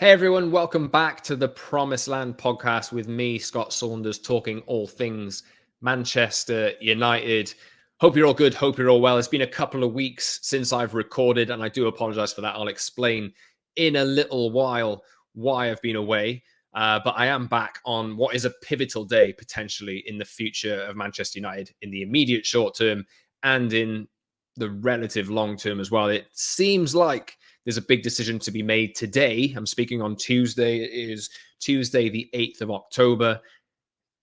Hey everyone, welcome back to the Promised Land podcast with me, Scott Saunders, talking all things Manchester United. Hope you're all good, hope you're all well. It's been a couple of weeks since I've recorded, and I do apologize for that. I'll explain in a little while why I've been away. But I am back on what is a pivotal day, potentially, in the future of Manchester United in the immediate short term and in the relative long term as well. It seems like there's a big decision to be made today. I'm speaking on Tuesday. It is Tuesday, the 8th of October.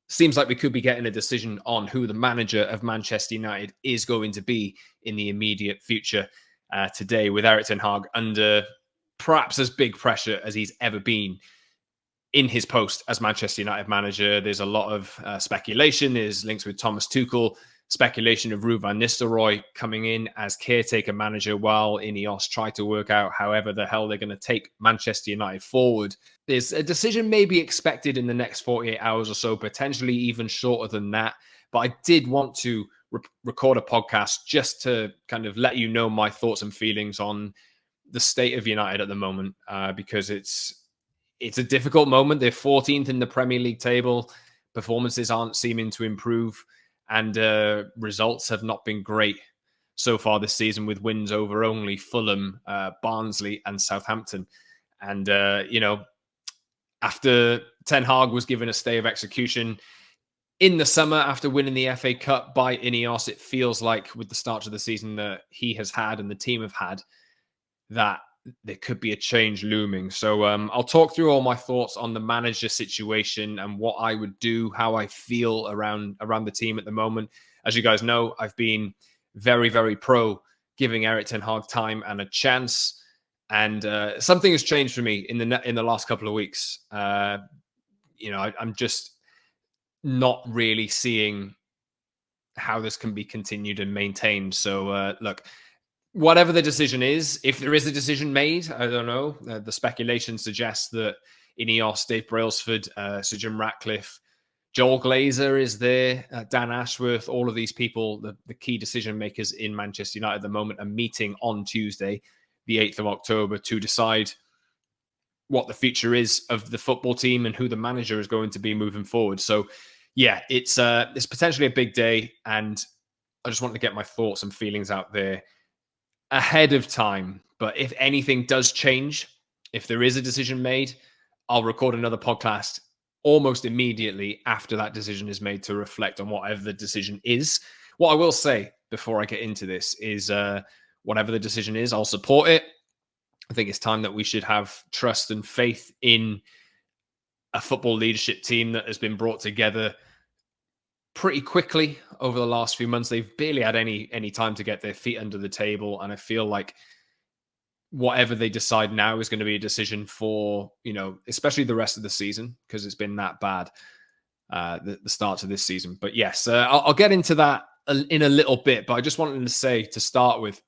Seems like we could be getting a decision on who the manager of Manchester United is going to be in the immediate future today, with Erik Ten Hag under perhaps as big pressure as he's ever been in his post as Manchester United manager. There's a lot of speculation. There's links with Thomas Tuchel, speculation of Ruud van Nistelrooy coming in as caretaker manager while Ineos try to work out however the hell they're going to take Manchester United forward. There's a decision maybe expected in the next 48 hours or so, potentially even shorter than that. But I did want to record a podcast just to kind of let you know my thoughts and feelings on the state of United at the moment, because it's a difficult moment. They're 14th in the Premier League table. Performances aren't seeming to improve, and results have not been great so far this season, with wins over only Fulham, Barnsley, and Southampton. And, after Ten Hag was given a stay of execution in the summer after winning the FA Cup by Ineos, it feels like with the start of the season that he has had and the team have had, that there could be a change looming. So I'll talk through all my thoughts on the manager situation and what I would do, how I feel around the team at the moment. As you guys know, I've been very, very pro giving Erik Ten Hag time and a chance. And something has changed for me in the last couple of weeks. I'm just not really seeing how this can be continued and maintained. So look, whatever the decision is, if there is a decision made, I don't know. The speculation suggests that Ineos, Dave Brailsford, Sir Jim Ratcliffe, Joel Glazer is there, Dan Ashworth, all of these people, the key decision makers in Manchester United at the moment, are meeting on Tuesday, the 8th of October, to decide what the future is of the football team and who the manager is going to be moving forward. So, yeah, it's potentially a big day, and I just wanted to get my thoughts and feelings out there ahead of time. But if anything does change, if there is a decision made, I'll record another podcast almost immediately after that decision is made to reflect on whatever the decision is. What I will say before I get into this is whatever the decision is, I'll support it. I think it's time that we should have trust and faith in a football leadership team that has been brought together pretty quickly over the last few months. They've barely had any time to get their feet under the table, and I feel like whatever they decide now is going to be a decision for, especially the rest of the season, because it's been that bad the start of this season. But yes, I'll get into that in a little bit, but I just wanted to say, to start with,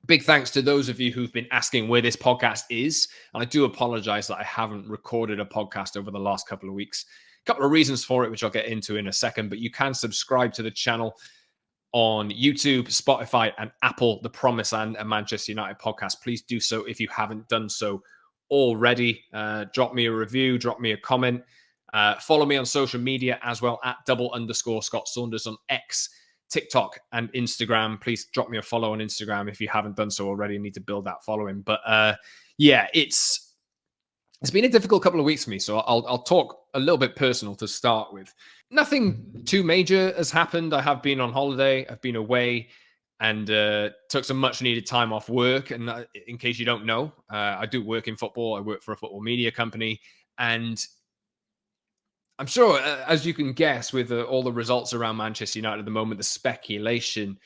big thanks to those of you who've been asking where this podcast is. And I do apologize that I haven't recorded a podcast over the last couple of weeks. A couple of reasons for it, which I'll get into in a second, but you can subscribe to the channel on YouTube, Spotify, and Apple, the Promised Land, a Manchester United podcast. Please do so if you haven't done so already. Drop me a review, drop me a comment. Follow me on social media as well, at _Scott Saunders on X, TikTok, and Instagram. Please drop me a follow on Instagram if you haven't done so already. You need to build that following. But it's been a difficult couple of weeks for me, so I'll talk a little bit personal to start with. Nothing too major has happened. I have been on holiday. I've been away and took some much-needed time off work. And in case you don't know, I do work in football. I work for a football media company. And I'm sure, as you can guess, with all the results around Manchester United at the moment, the speculation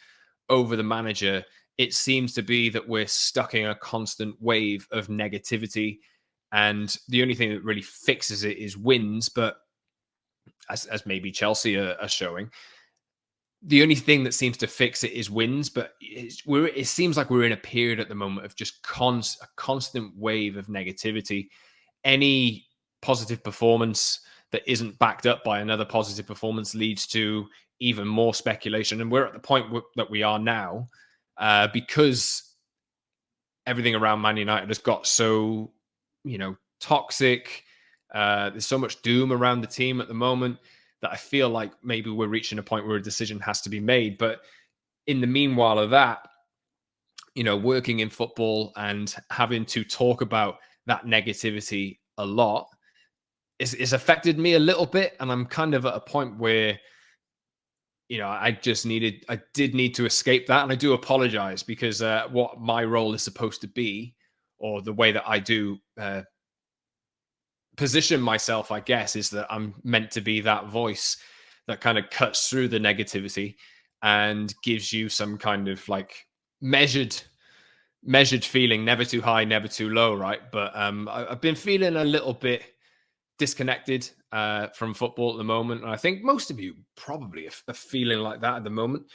over the manager, it seems to be that we're stuck in a constant wave of negativity. And the only thing that really fixes it is wins. But as maybe Chelsea are showing, the only thing that seems to fix it is wins. But it seems like we're in a period at the moment of just a constant wave of negativity. Any positive performance that isn't backed up by another positive performance leads to even more speculation. And we're at the point that we are now because everything around Man United has got so, toxic. There's so much doom around the team at the moment that I feel like maybe we're reaching a point where a decision has to be made. But in the meanwhile of that, working in football and having to talk about that negativity a lot is affected me a little bit. And I'm kind of at a point where, I did need to escape that. And I do apologize because what my role is supposed to be, or the way that I do position myself, I guess, is that I'm meant to be that voice that kind of cuts through the negativity and gives you some kind of like measured feeling, never too high, never too low, right? But I've been feeling a little bit disconnected from football at the moment, and I think most of you probably are feeling like that at the moment.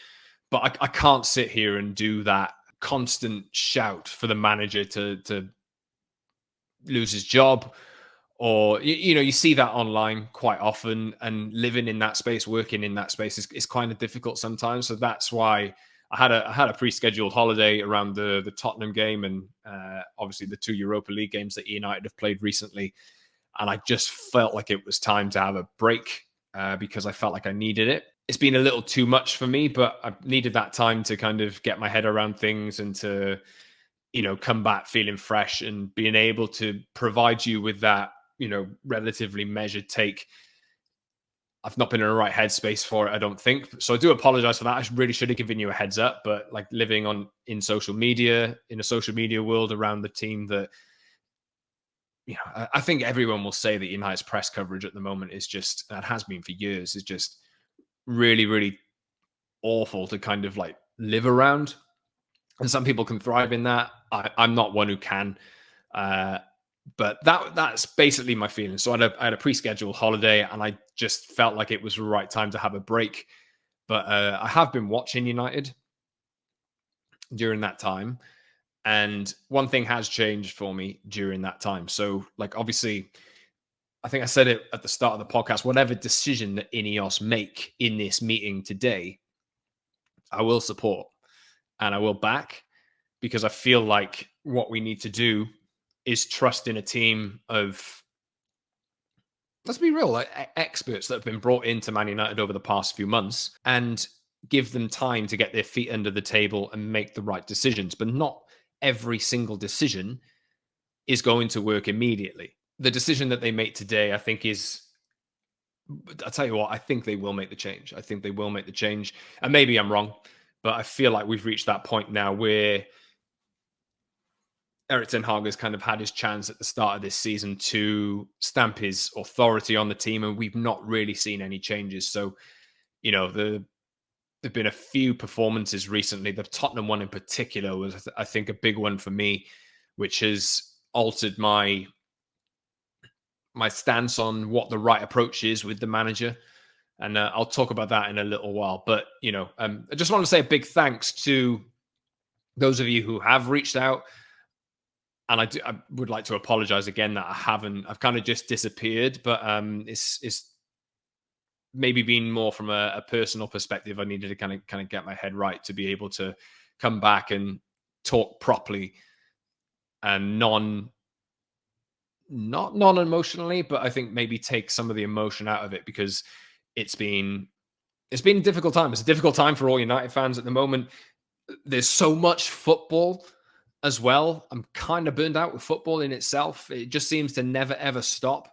But I can't sit here and do that constant shout for the manager to lose his job, or you see that online quite often, and living in that space, working in that space is kind of difficult sometimes. So that's why I had a pre-scheduled holiday around the Tottenham game, and obviously the 2 Europa League games that United have played recently. And I just felt like it was time to have a break because I felt like I needed it. It's been a little too much for me, but I needed that time to kind of get my head around things and to, come back feeling fresh and being able to provide you with that, relatively measured take. I've not been in the right headspace for it, I don't think. So I do apologize for that. I really should have given you a heads up, but like living in a social media world around the team that, I think everyone will say that United's press coverage at the moment is just, that has been for years, is just really, really awful to kind of like live around. And some people can thrive in that. I'm not one who can. But that's basically my feeling. So I had a pre-scheduled holiday, and I just felt like it was the right time to have a break. But I have been watching United during that time, and one thing has changed for me during that time. So, like, obviously, I think I said it at the start of the podcast, whatever decision that Ineos make in this meeting today, I will support and I will back, because I feel like what we need to do is trust in a team of, let's be real, like experts that have been brought into Man United over the past few months, and give them time to get their feet under the table and make the right decisions. But not every single decision is going to work immediately. The decision that they make today, I think, I'll tell you what, I think they will make the change. I think they will make the change. And maybe I'm wrong, but I feel like we've reached that point now where Erik Ten Hag has kind of had his chance at the start of this season to stamp his authority on the team, and we've not really seen any changes. So, there've been a few performances recently. The Tottenham one in particular was, I think, a big one for me, which has altered my stance on what the right approach is with the manager. And I'll talk about that in a little while. But, I just want to say a big thanks to those of you who have reached out. And I would like to apologize again that I've kind of just disappeared, but it's maybe been more from a personal perspective. I needed to kind of get my head right to be able to come back and talk properly and not non-emotionally, but I think maybe take some of the emotion out of it, because it's been a difficult time. It's a difficult time for all United fans at the moment. There's so much football as well. I'm kind of burned out with football in itself. It just seems to never, ever stop.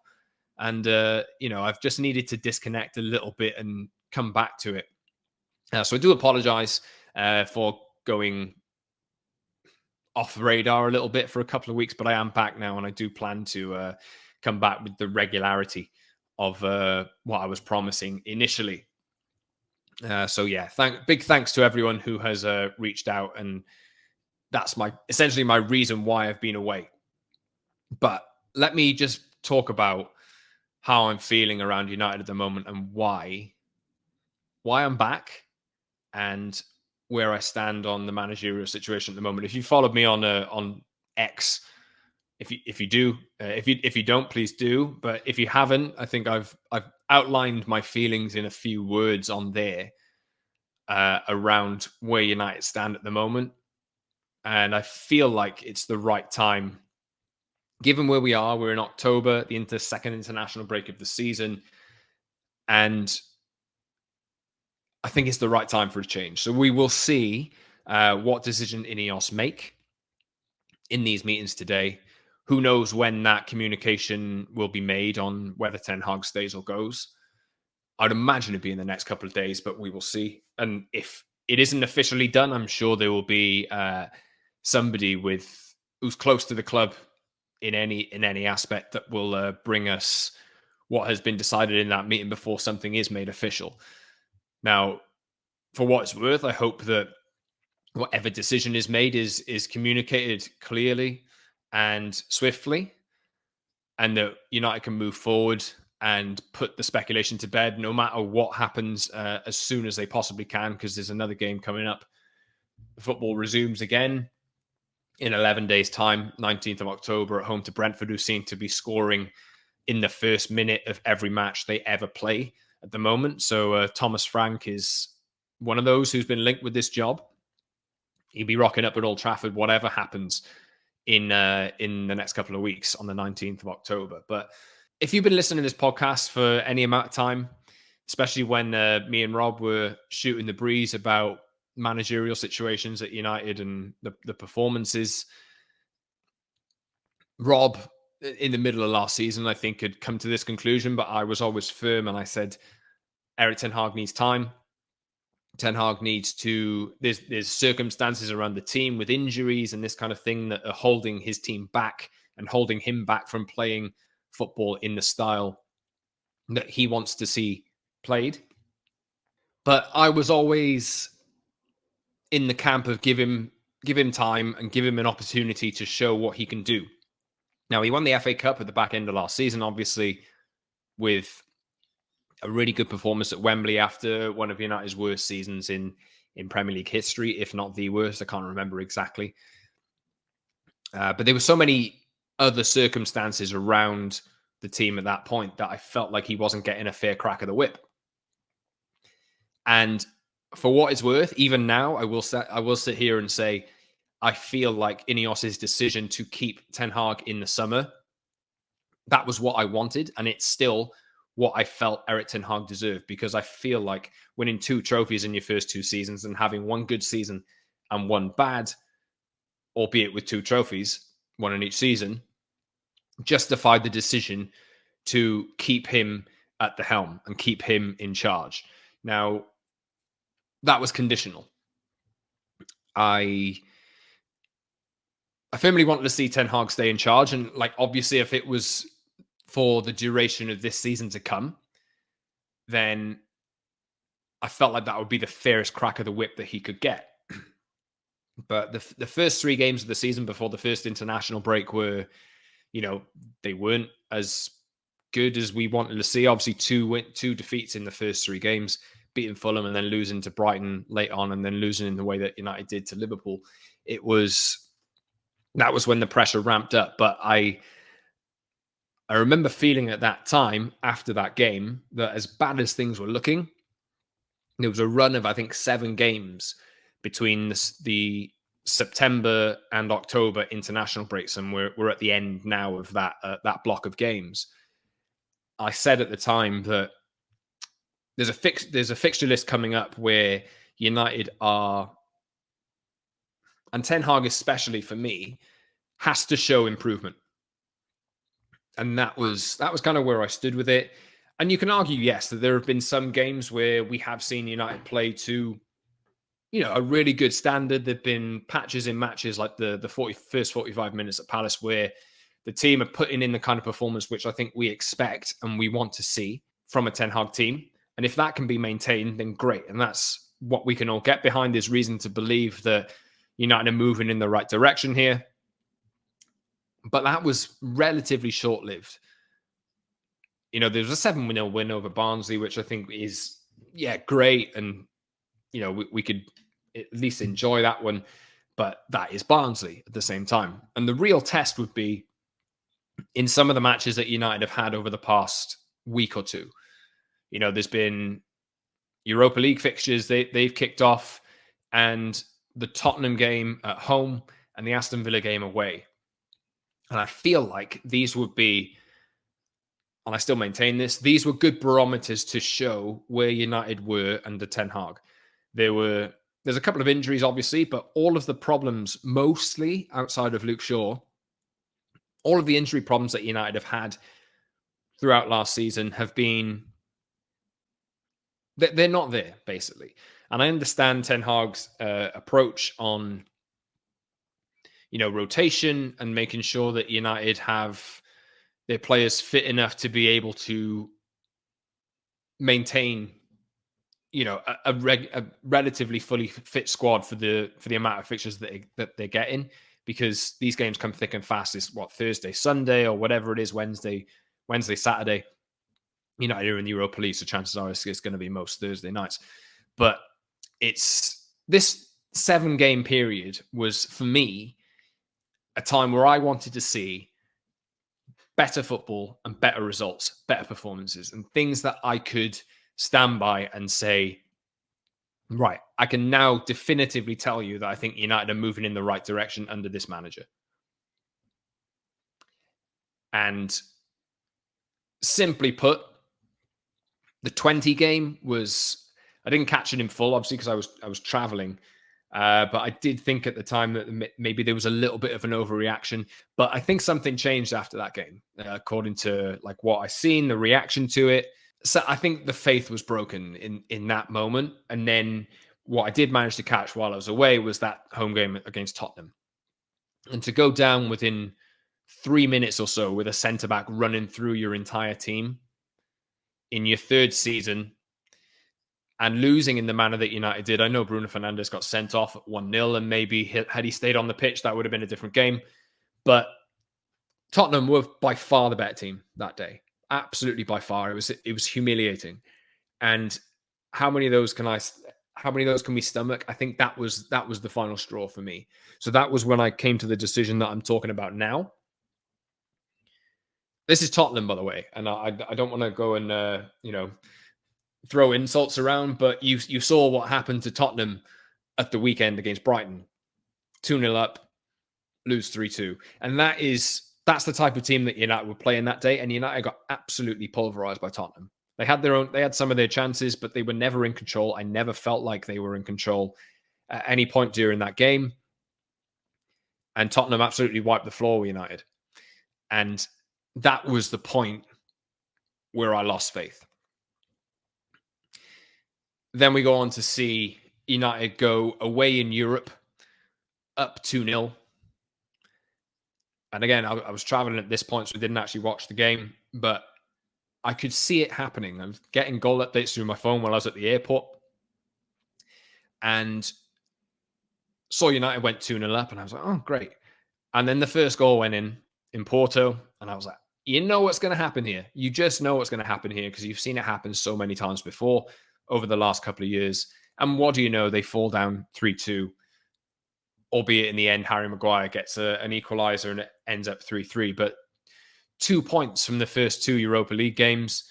And, I've just needed to disconnect a little bit and come back to it. So I do apologize for going off the radar a little bit for a couple of weeks, but I am back now, and I do plan to come back with the regularity of what I was promising initially. So yeah, big thanks to everyone who has reached out, and that's essentially my reason why I've been away. But let me just talk about how I'm feeling around United at the moment, and why I'm back, and where I stand on the managerial situation at the moment. If you followed me on X, if you do, if you don't, please do. But if you haven't, I think I've outlined my feelings in a few words on there around where United stand at the moment. And I feel like it's the right time given where we are, we're in October, the second international break of the season, and I think it's the right time for a change. So we will see what decision Ineos make in these meetings today. Who knows when that communication will be made on whether Ten Hag stays or goes. I'd imagine it'd be in the next couple of days, but we will see. And if it isn't officially done, I'm sure there will be somebody who's close to the club in any aspect that will bring us what has been decided in that meeting before something is made official. Now, for what it's worth, I hope that whatever decision is made is communicated clearly and swiftly, and that United can move forward and put the speculation to bed no matter what happens as soon as they possibly can, because there's another game coming up. Football resumes again in 11 days' time, 19th of October, at home to Brentford, who seem to be scoring in the first minute of every match they ever play at the moment. So Thomas Frank is one of those who's been linked with this job. He'll be rocking up at Old Trafford, whatever happens in the next couple of weeks on the 19th of October. But if you've been listening to this podcast for any amount of time, especially when me and Rob were shooting the breeze about managerial situations at United and the performances, Rob, in the middle of last season, I think had come to this conclusion, but I was always firm and I said, Erik Ten Hag needs time. Ten Hag needs to, there's circumstances around the team with injuries and this kind of thing that are holding his team back and holding him back from playing football in the style that he wants to see played. But I was always in the camp of give him time and give him an opportunity to show what he can do. Now, he won the FA Cup at the back end of last season, obviously, with a really good performance at Wembley after one of United's worst seasons in Premier League history, if not the worst. I can't remember exactly. But there were so many other circumstances around the team at that point that I felt like he wasn't getting a fair crack of the whip. And for what it's worth, even now, I will sit here and say, I feel like Ineos' decision to keep Ten Hag in the summer, that was what I wanted, and it's still what I felt Erik Ten Hag deserved, because I feel like winning 2 trophies in your first 2 seasons and having one good season and one bad, albeit with 2 trophies, one in each season, justified the decision to keep him at the helm and keep him in charge. Now, that was conditional. I firmly wanted to see Ten Hag stay in charge, and obviously if it was for the duration of this season to come, then I felt like that would be the fairest crack of the whip that he could get. But the first 3 games of the season before the first international break were, they weren't as good as we wanted to see. Obviously, 2 defeats in the first 3 games, beating Fulham and then losing to Brighton late on and then losing in the way that United did to Liverpool. That was when the pressure ramped up. But I remember feeling at that time, after that game, that as bad as things were looking, there was a run of, I think, 7 games between the September and October international breaks, and we're at the end now of that block of games. I said at the time that there's a fixture list coming up where United are, and Ten Hag especially for me, has to show improvement. And that was kind of where I stood with it. And you can argue, yes, that there have been some games where we have seen United play to, a really good standard. There've been patches in matches like the first 45 minutes at Palace where the team are putting in the kind of performance which I think we expect and we want to see from a Ten Hag team. And if that can be maintained, then great. And that's what we can all get behind. There's reason to believe that United are moving in the right direction here. But that was relatively short-lived. There was a 7-0 win over Barnsley, which I think is, great. And, we could at least enjoy that one. But that is Barnsley at the same time. And the real test would be in some of the matches that United have had over the past week or two. There's been Europa League fixtures they've kicked off, and the Tottenham game at home and the Aston Villa game away. And I feel like these would be, and I still maintain this, these were good barometers to show where United were under Ten Hag. There's a couple of injuries, obviously, but all of the problems, mostly outside of Luke Shaw, all of the injury problems that United have had throughout last season have been, they're not there, basically. And I understand Ten Hag's approach on, rotation and making sure that United have their players fit enough to be able to maintain, a relatively fully fit squad for the amount of fixtures that they're getting, because these games come thick and fast. It's Thursday, Sunday, or whatever it is, Wednesday, Saturday. United are in the Europa League, so chances are it's going to be most Thursday nights. But it's this 7-game period was, for me, a time where I wanted to see better football and better results, better performances, and things that I could stand by and say, right, I can now definitively tell you that I think United are moving in the right direction under this manager. And simply put, the 20 game was, I didn't catch it in full, obviously, because I was traveling. But I did think at the time that maybe there was a little bit of an overreaction. But I think something changed after that game, according to what I seen, the reaction to it. So I think the faith was broken in that moment. And then what I did manage to catch while I was away was that home game against Tottenham. And to go down within 3 minutes or so with a centre-back running through your entire team in your third season and losing in the manner that United did. I know Bruno Fernandes got sent off at 1-0, and maybe had he stayed on the pitch, that would have been a different game. But Tottenham were by far the better team that day. Absolutely by far. It was humiliating. And how many of those can we stomach? I think that was the final straw for me. So that was when I came to the decision that I'm talking about now. This is Tottenham, by the way, and I don't want to go and throw insults around, but you saw what happened to Tottenham at the weekend against Brighton. 2-0 up, lose 3-2. And that's the type of team that United were playing that day, and United got absolutely pulverized by Tottenham. They had some of their chances, but they were never in control. I never felt like they were in control at any point during that game. And Tottenham absolutely wiped the floor with United. And that was the point where I lost faith. Then we go on to see United go away in Europe, up 2-0. And again, I was traveling at this point, so I didn't actually watch the game, but I could see it happening. I was getting goal updates through my phone while I was at the airport, and saw United went 2-0 up, and I was like, oh, great. And then the first goal went in Porto, and I was like, you know what's going to happen here. You just know what's going to happen here because you've seen it happen so many times before over the last couple of years. And what do you know? They fall down 3-2, albeit in the end, Harry Maguire gets an equaliser and it ends up 3-3. But 2 points from the first 2 Europa League games,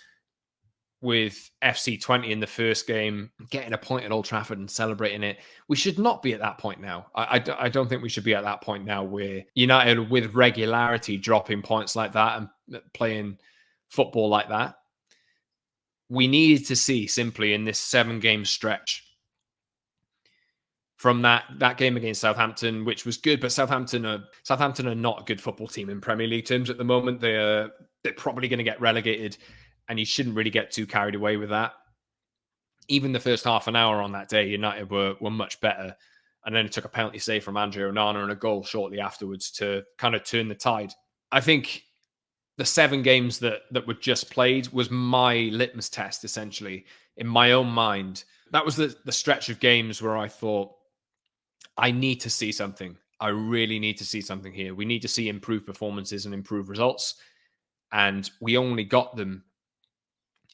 with FC20 in the first game, getting a point at Old Trafford and celebrating it. We should not be at that point now. I don't think we should be at that point now where United with regularity dropping points like that and playing football like that. We needed to see simply in this 7-game stretch from that game against Southampton, which was good, but Southampton are not a good football team in Premier League terms at the moment. They're probably going to get relegated, and you shouldn't really get too carried away with that. Even the first half an hour on that day, United were much better. And then it took a penalty save from Andre Onana and a goal shortly afterwards to kind of turn the tide. I think the 7 games that were just played was my litmus test, essentially, in my own mind. That was the stretch of games where I thought, I need to see something. I really need to see something here. We need to see improved performances and improved results. And we only got them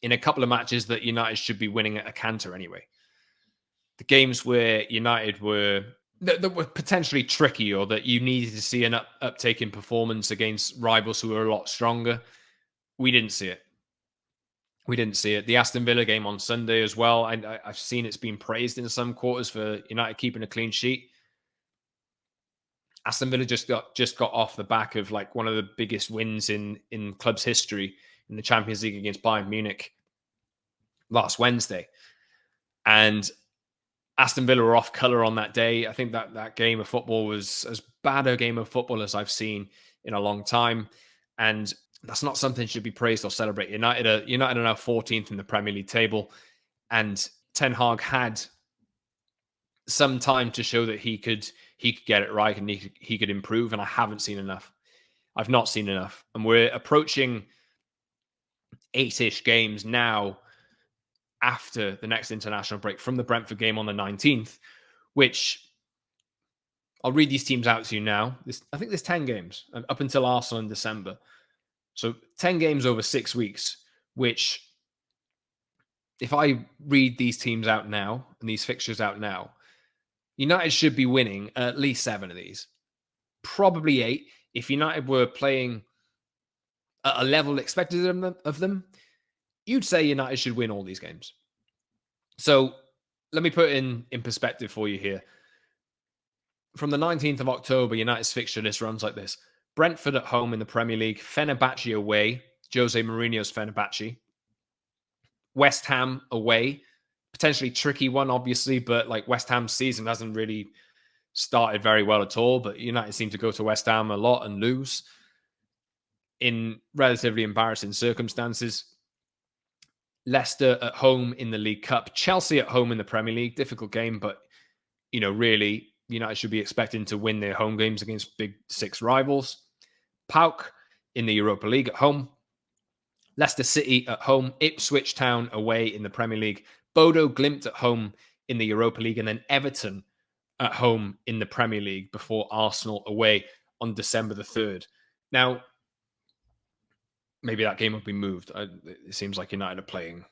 in a couple of matches that United should be winning at a canter anyway. The games where United were that were potentially tricky, or that you needed to see an uptake in performance against rivals who are a lot stronger, we didn't see it. We didn't see it. The Aston Villa game on Sunday as well, I've seen it's been praised in some quarters for United keeping a clean sheet. Aston Villa just got off the back of like one of the biggest wins in club's history in the Champions League against Bayern Munich last Wednesday. And Aston Villa were off colour on that day. I think that game of football was as bad a game of football as I've seen in a long time. And that's not something that should be praised or celebrated. United are now 14th in the Premier League table. And Ten Hag had some time to show that he could get it right and he could improve. And I haven't seen enough. I've not seen enough. And we're approaching 8-ish games now after the next international break from the Brentford game on the 19th, which I'll read these teams out to you now. I think there's 10 games up until Arsenal in December. So 10 games over 6 weeks, which if I read these teams out now and these fixtures out now, United should be winning at least 7 of these. Probably 8. If United were playing at a level expected of them, you'd say United should win all these games. So let me put it in perspective for you here. From the 19th of October, United's fixture list runs like this. Brentford at home in the Premier League, Fenerbahce away, Jose Mourinho's Fenerbahce. West Ham away, potentially tricky one, obviously, but like West Ham's season hasn't really started very well at all, but United seem to go to West Ham a lot and lose in relatively embarrassing circumstances. Leicester at home in the League Cup, Chelsea at home in the Premier League. Difficult game, but really, United should be expecting to win their home games against big 6 rivals. PAOK in the Europa League at home. Leicester City at home. Ipswich Town away in the Premier League. Bodo Glimt at home in the Europa League. And then Everton at home in the Premier League before Arsenal away on December the 3rd. Now, maybe that game will be moved. It seems like United are playing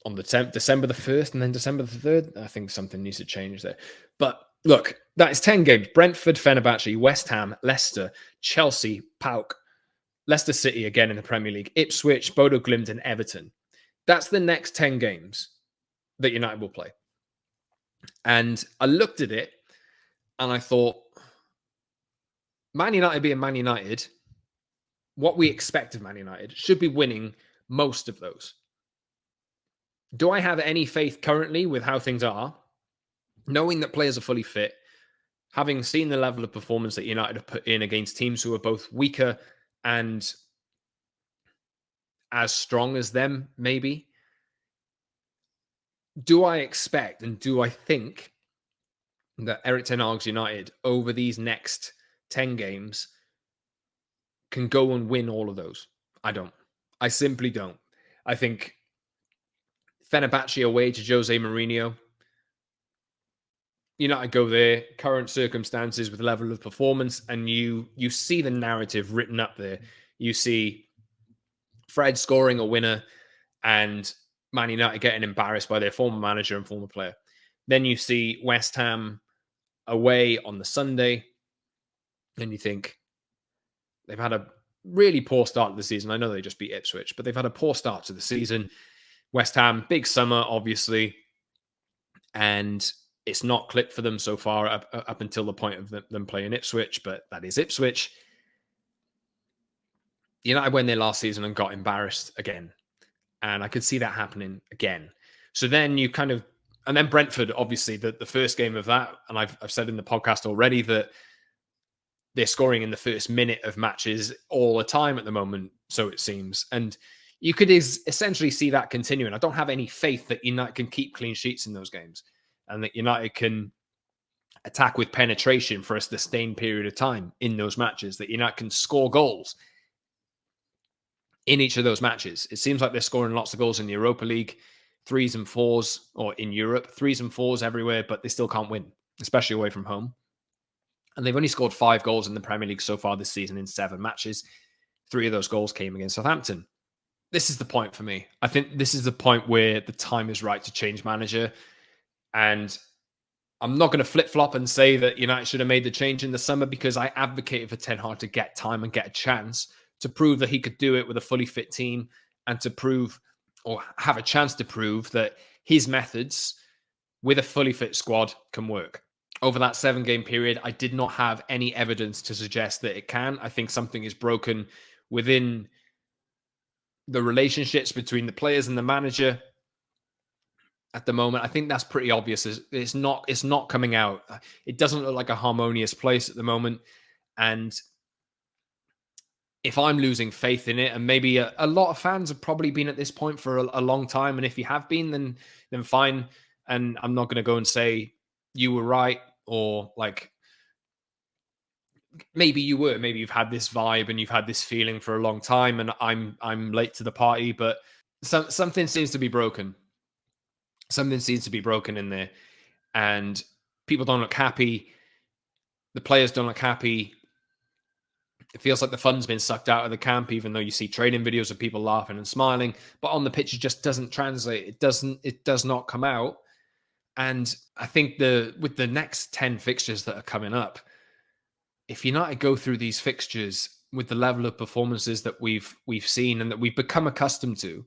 on the December the 1st and then December the 3rd. I think something needs to change there. But look, that is 10 games. Brentford, Fenerbahce, West Ham, Leicester, Chelsea, PAOK, Leicester City again in the Premier League, Ipswich, Bodo Glimt, and Everton. That's the next 10 games that United will play. And I looked at it and I thought, Man United being Man United, what we expect of Man United should be winning most of those. Do I have any faith currently with how things are? Knowing that players are fully fit, having seen the level of performance that United have put in against teams who are both weaker and as strong as them, maybe. Do I expect and do I think that Erik Ten Hag's United over these next 10 games can go and win all of those? I don't. I simply don't. I think Fenerbahce away to Jose Mourinho. United go there, current circumstances with level of performance, and you see the narrative written up there. You see Fred scoring a winner and Man United getting embarrassed by their former manager and former player. Then you see West Ham away on the Sunday, and you think they've had a really poor start to the season. I know they just beat Ipswich, but they've had a poor start to the season. West Ham, big summer, obviously, and it's not clicked for them so far up until the point of them playing Ipswich, but that is Ipswich. United went there last season and got embarrassed again. And I could see that happening again. So then you kind of, and then Brentford, obviously, the first game of that, and I've said in the podcast already that they're scoring in the first minute of matches all the time at the moment, so it seems. And you could essentially see that continuing. I don't have any faith that United can keep clean sheets in those games and that United can attack with penetration for a sustained period of time in those matches, that United can score goals in each of those matches. It seems like they're scoring lots of goals in the Europa League, 3s and 4s, or in Europe, 3s and 4s everywhere, but they still can't win, especially away from home. And they've only scored 5 goals in the Premier League so far this season in 7 matches. 3 of those goals came against Southampton. This is the point for me. I think this is the point where the time is right to change manager. And I'm not going to flip-flop and say that United should have made the change in the summer, because I advocated for Ten Hag to get time and get a chance to prove that he could do it with a fully fit team and to prove, or have a chance to prove, that his methods with a fully fit squad can work. over that 7-game period, I did not have any evidence to suggest that it can. I think something is broken within the relationships between the players and the manager at the moment. I think that's pretty obvious. It's not coming out. It doesn't look like a harmonious place at the moment. And if I'm losing faith in it, and maybe a lot of fans have probably been at this point for a long time, and if you have been, then fine. And I'm not going to go and say you were right, or like maybe you were. Maybe you've had this vibe and you've had this feeling for a long time, and I'm late to the party. But something seems to be broken. Something seems to be broken in there, and people don't look happy. The players don't look happy. It feels like the fun's been sucked out of the camp, even though you see training videos of people laughing and smiling. But on the pitch, it just doesn't translate. It does not come out. And I think with the next 10 fixtures that are coming up, if United go through these fixtures with the level of performances that we've seen and that we've become accustomed to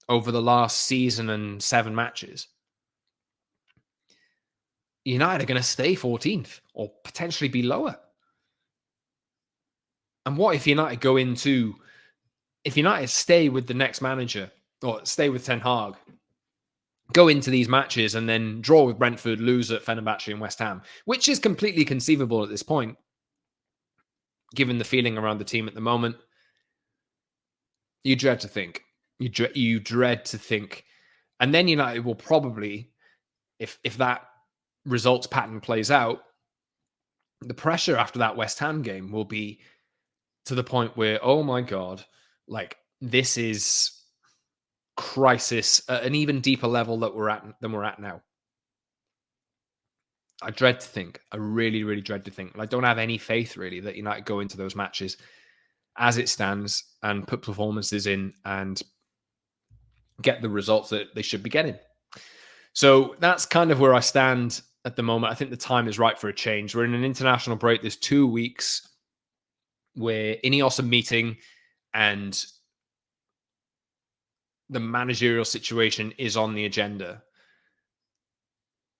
over the last season and 7 matches, United are going to stay 14th or potentially be lower. And what if United if United stay with the next manager or stay with Ten Hag, go into these matches and then draw with Brentford, lose at Fenerbahce and West Ham, which is completely conceivable at this point, given the feeling around the team at the moment, you dread to think. You dread to think. And then United will probably, if that results pattern plays out, the pressure after that West Ham game will be to the point where, oh my God, like this is crisis at an even deeper level than we're at now. I dread to think. I really, really dread to think. I don't have any faith really that United go into those matches as it stands and put performances in and get the results that they should be getting. So that's kind of where I stand at the moment. I think the time is right for a change. We're in an international break. There's 2 weeks where Ineos are meeting and the managerial situation is on the agenda.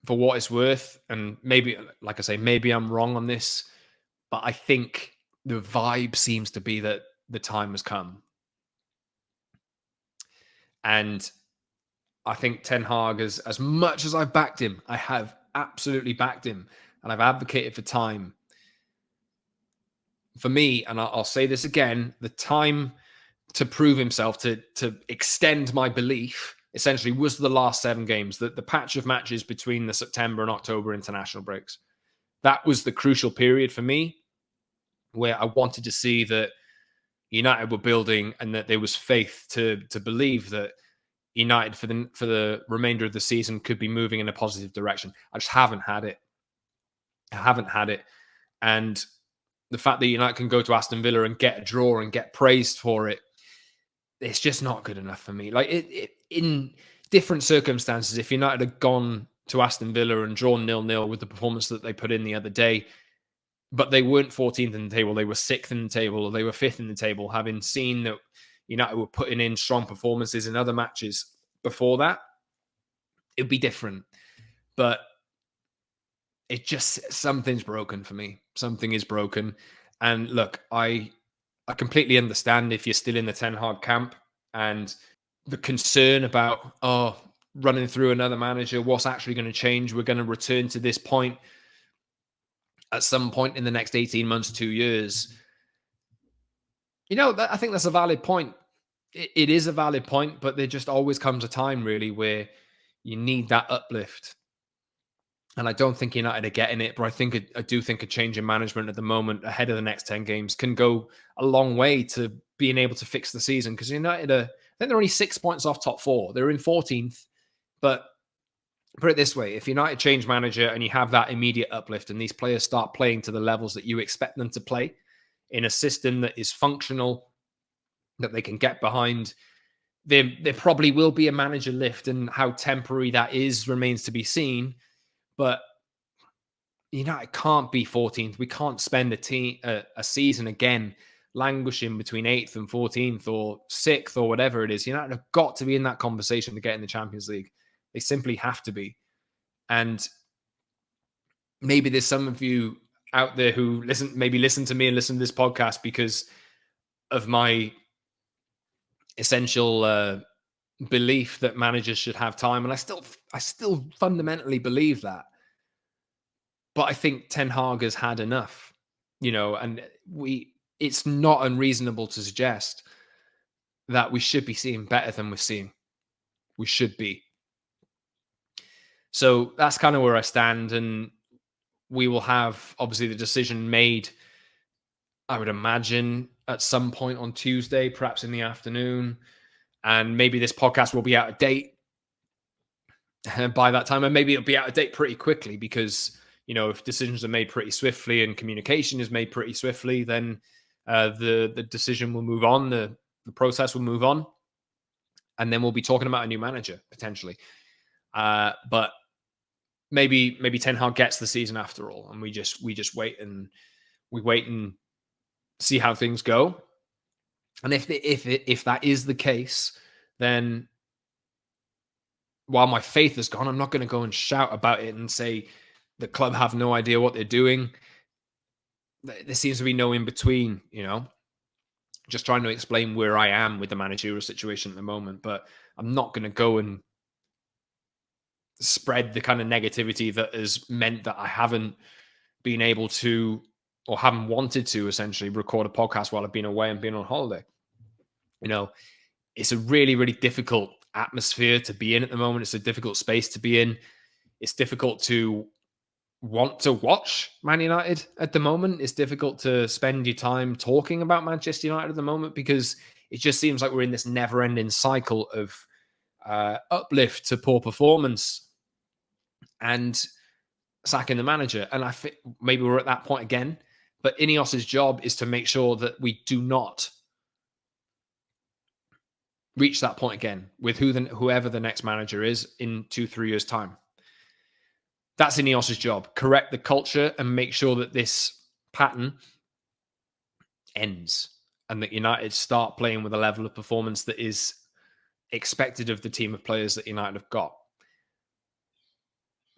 For what it's worth, and maybe, like I say, maybe I'm wrong on this, but I think the vibe seems to be that the time has come. And I think Ten Hag, as much as I've backed him, I have absolutely backed him, and I've advocated for time. For me, and I'll say this again, the time to prove himself, to extend my belief, essentially was the last 7 games, the patch of matches between the September and October international breaks. That was the crucial period for me, where I wanted to see that United were building and that there was faith to believe that United for the remainder of the season could be moving in a positive direction. I just haven't had it. And the fact that United can go to Aston Villa and get a draw and get praised for it, it's just not good enough for me. Like in different circumstances, if United had gone to Aston Villa and drawn 0-0 with the performance that they put in the other day, but they weren't 14th in the table, they were 6th in the table, or they were 5th in the table, having seen that United were putting in strong performances in other matches before that, it'd be different. But it just, something's broken for me. Something is broken. And look, I completely understand if you're still in the Ten Hag camp and the concern about, running through another manager, what's actually going to change? We're going to return to this point at some point in the next 18 months, 2 years. I think that's a valid point. It is a valid point, but there just always comes a time really where you need that uplift. And I don't think United are getting it, but I do think a change in management at the moment ahead of the next 10 games can go a long way to being able to fix the season. Because United I think they're only 6 points off top 4. They're in 14th. But put it this way, if United change manager and you have that immediate uplift and these players start playing to the levels that you expect them to play in a system that is functional, that they can get behind, there probably will be a manager lift, and how temporary that is remains to be seen. But United can't be 14th. We can't spend a season again languishing between 8th and 14th or 6th or whatever it is. United have got to be in that conversation to get in the Champions League. They simply have to be. And maybe there's some of you out there who listen to me and listen to this podcast because of my essential belief that managers should have time, and I still fundamentally believe that. But I think Ten Hag has had enough, and it's not unreasonable to suggest that we should be seeing better than we're seeing. We should be. So that's kind of where I stand, and we will have obviously the decision made, I would imagine, at some point on Tuesday, perhaps in the afternoon. And maybe this podcast will be out of date by that time. And maybe it'll be out of date pretty quickly because, if decisions are made pretty swiftly and communication is made pretty swiftly, then the decision will move on. The process will move on. And then we'll be talking about a new manager potentially. But maybe Ten Hag gets the season after all. And we just wait and see how things go. And if that is the case, then while my faith is gone, I'm not going to go and shout about it and say the club have no idea what they're doing. There seems to be no in between, just trying to explain where I am with the managerial situation at the moment. But I'm not going to go and spread the kind of negativity that has meant that I haven't been able to, or haven't wanted to, essentially record a podcast while I've been away and been on holiday. It's a really, really difficult atmosphere to be in at the moment. It's a difficult space to be in. It's difficult to want to watch Man United at the moment. It's difficult to spend your time talking about Manchester United at the moment because it just seems like we're in this never-ending cycle of uplift to poor performance and sacking the manager. And I think maybe we're at that point again. But Ineos's job is to make sure that we do not reach that point again with whoever the next manager is in 2-3 years' time. That's Ineos's job. Correct the culture and make sure that this pattern ends and that United start playing with a level of performance that is expected of the team of players that United have got.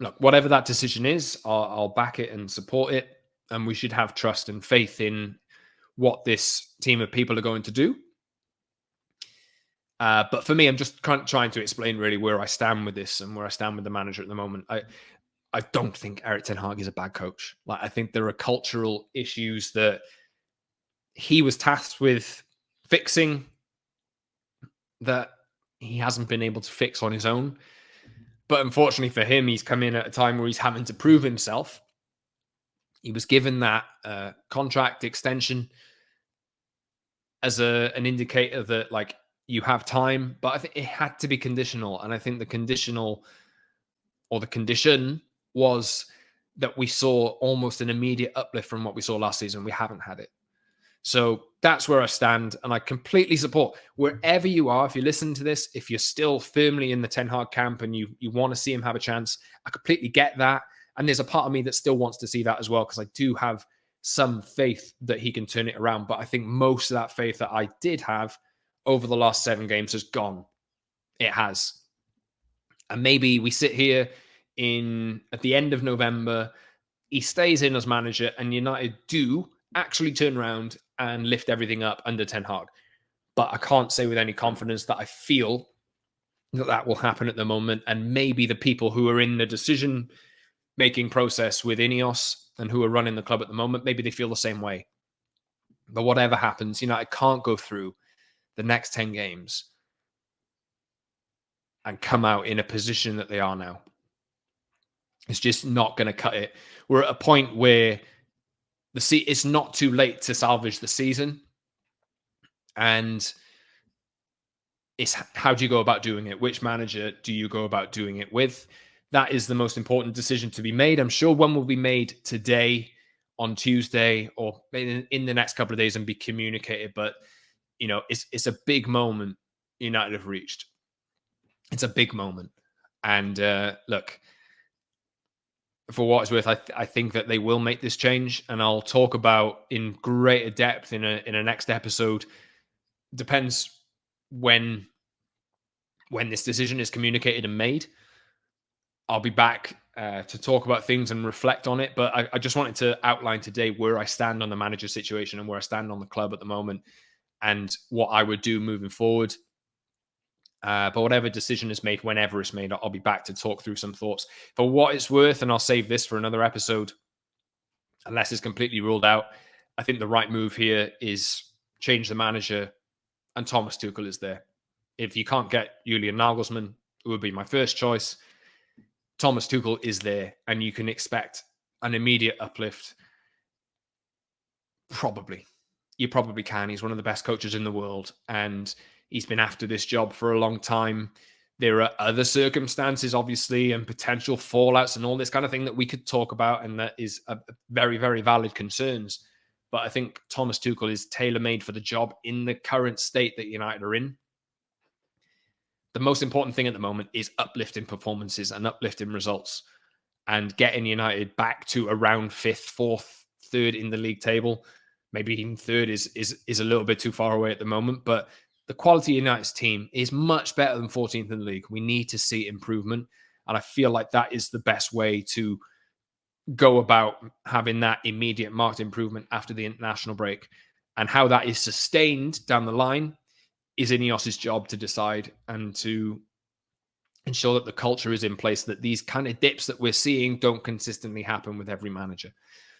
Look, whatever that decision is, I'll back it and support it. And we should have trust and faith in what this team of people are going to do. But for me, I'm just trying to explain really where I stand with this and where I stand with the manager at the moment. I don't think Erik Ten Hag is a bad coach. I think there are cultural issues that he was tasked with fixing that he hasn't been able to fix on his own. But unfortunately for him, he's come in at a time where he's having to prove himself. He was given that contract extension as an indicator that you have time, but I think it had to be conditional. And I think the condition was that we saw almost an immediate uplift from what we saw last season. We haven't had it. So that's where I stand. And I completely support wherever you are. If you listen to this, if you're still firmly in the Ten Hag camp and you want to see him have a chance, I completely get that. And there's a part of me that still wants to see that as well, because I do have some faith that he can turn it around. But I think most of that faith that I did have over the last 7 games has gone. It has. And maybe we sit here at the end of November, he stays in as manager and United do actually turn around and lift everything up under Ten Hag. But I can't say with any confidence that I feel that will happen at the moment. And maybe the people who are in the decision-making process with Ineos and who are running the club at the moment, maybe they feel the same way. But whatever happens, United can't go through the next 10 games and come out in a position that they are now. It's just not going to cut it. We're at a point where it's not too late to salvage the season. And it's how do you go about doing it? Which manager do you go about doing it with? That is the most important decision to be made. I'm sure one will be made today, on Tuesday, or in the next couple of days and be communicated. But, it's a big moment United have reached. It's a big moment. And look, for what it's worth, I think that they will make this change, and I'll talk about in greater depth in a next episode. Depends when this decision is communicated and made. I'll be back to talk about things and reflect on it. But I just wanted to outline today where I stand on the manager situation and where I stand on the club at the moment and what I would do moving forward. But whatever decision is made, whenever it's made, I'll be back to talk through some thoughts. For what it's worth, and I'll save this for another episode, unless it's completely ruled out, I think the right move here is change the manager, and Thomas Tuchel is there. If you can't get Julian Nagelsmann, it would be my first choice. Thomas Tuchel is there, and you can expect an immediate uplift. Probably. You probably can. He's one of the best coaches in the world, and he's been after this job for a long time. There are other circumstances, obviously, and potential fallouts and all this kind of thing that we could talk about, and that is a very, very valid concerns. But I think Thomas Tuchel is tailor-made for the job in the current state that United are in. The most important thing at the moment is uplifting performances and uplifting results and getting United back to around 5th, 4th, 3rd in the league table. Maybe even 3rd is a little bit too far away at the moment, but the quality of United's team is much better than 14th in the league. We need to see improvement, and I feel like that is the best way to go about having that immediate marked improvement after the international break. And how that is sustained down the line is Ineos's job to decide and to ensure that the culture is in place, that these kind of dips that we're seeing don't consistently happen with every manager.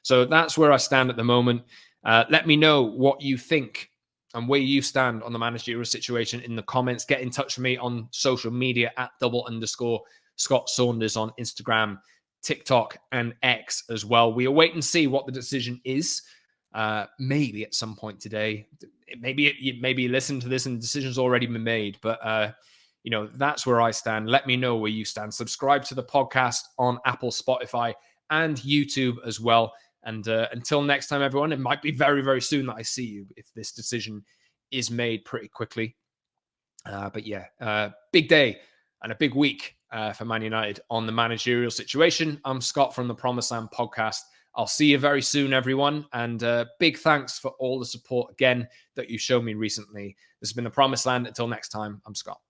So that's where I stand at the moment. Let me know what you think and where you stand on the managerial situation in the comments. Get in touch with me on social media at @_Scott Saunders on Instagram, TikTok, and X as well. We'll wait and see what the decision is. Maybe at some point today. Maybe you listen to this and the decision's already been made. But that's where I stand. Let me know where you stand. Subscribe to the podcast on Apple, Spotify, and YouTube as well. And until next time, everyone, it might be very, very soon that I see you if this decision is made pretty quickly. But yeah, big day and a big week for Man United on the managerial situation. I'm Scott from the Promised Land podcast. I'll see you very soon, everyone. And big thanks for all the support again that you've shown me recently. This has been the Promised Land. Until next time, I'm Scott.